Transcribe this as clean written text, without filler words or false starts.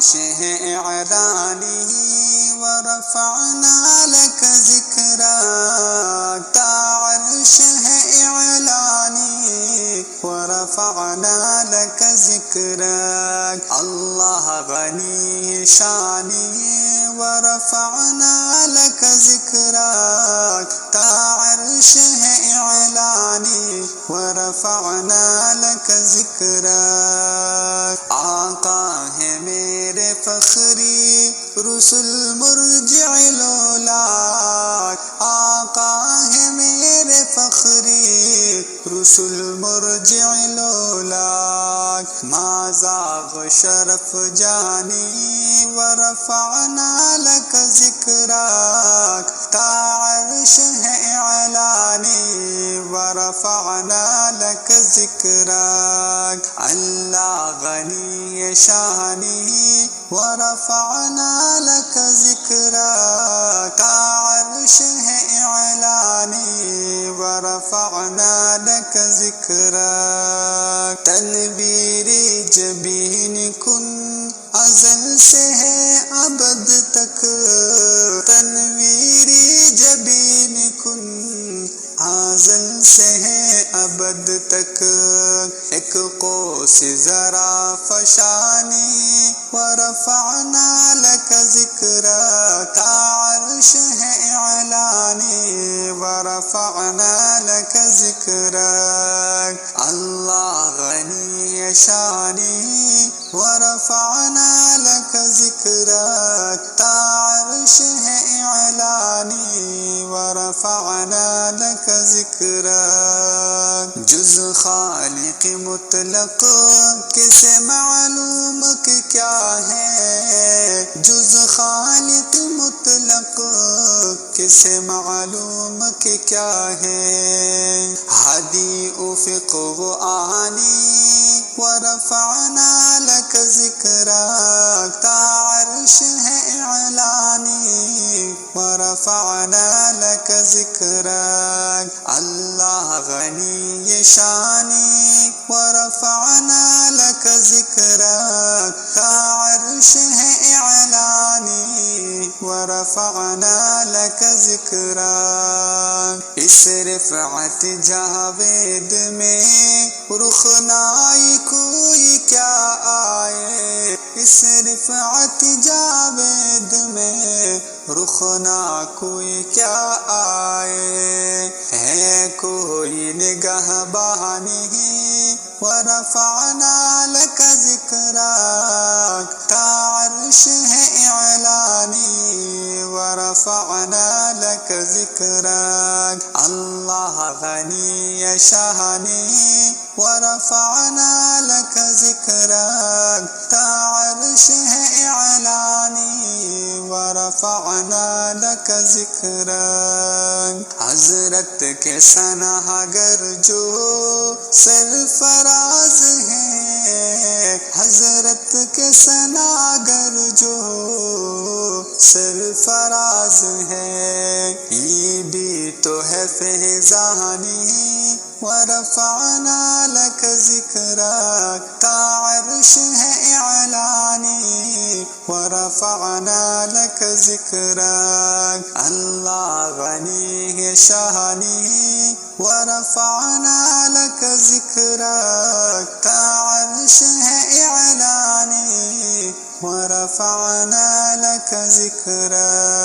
عرش ہے اعلانی ورفعنا لك ذکرک، تا عرش ہے اعلانی ورفعنا لك ذکرک، اللہ غنی شانی ورفعنا لك ذکرک، تا عرش ہے اعلانی ورفعنا لك ذکرک، آقا ہے میرے فخری رسل مرجع لولاک، آقا ہے میرے فخری رسل مرجع لولاک، ما زاغ شرف جانی ورفعنا لك ذکرک، تا عرش ہے اعلانی ورفعنا لك ذکرک، اللہ غنی شانی ورفعنا لك ذکرک، تا عرش ہے اعلانی ورفعنا لك ذکرک، تنویری جبین کن ازل سے ہے ابد تک، تنویری جبین کن ازل سے ہے ابد تک، ایک قوس ذرا فشانی ورفعنا لك ذکرک، تا عرش ہے اعلانی ورفعنا لك ذکرک، اللہ غنی شانی ورفعنا لك ذکرک، تا عرش ہے اعلانی ورفعنا لك ذکرک، جز خالق مطلق کسے معلوم کہ کیا ہے، جز خالق مطلق کسے معلوم کہ کیا ہے، ہدی افق و آنی ورفعنا لك ذکرک، تا عرش ہے اعلانی ورفعنا لك ذکرک، اللہ غنی شانی ورفعنا لك ذکرک، تا عرش ہے اعلانی ورفعنا لك ذکرک، اس رفعت جاوید میں رخنائی کوئی کیا آئے، اس رفعت جاوید میں رخنا کوئی کیا آئے، ہے کوئی نگہبانی ورفعنا لك ذکرک، تا عرش ہے اعلانی ورفعنا لك ذکرک، اللہ غنی شانی ورفعنا لك ذکرک، تا عرش ہے اعلانی ورفعنا لك ذکرک، حضرت کے ثناءگر جو سرفراز ہیں، حضرت کے ثناءگر جو سرفراز ہیں، یہ بھی تو ہے فیضانی ورفعنا لك ذکرک، تا عرش ہے اعلانی ورفعنا لك ذکرک، اللہ غنی شانی ورفعنا لك ذکرک، تا عرش ہے اعلانی ورفعنا لك ذکرک۔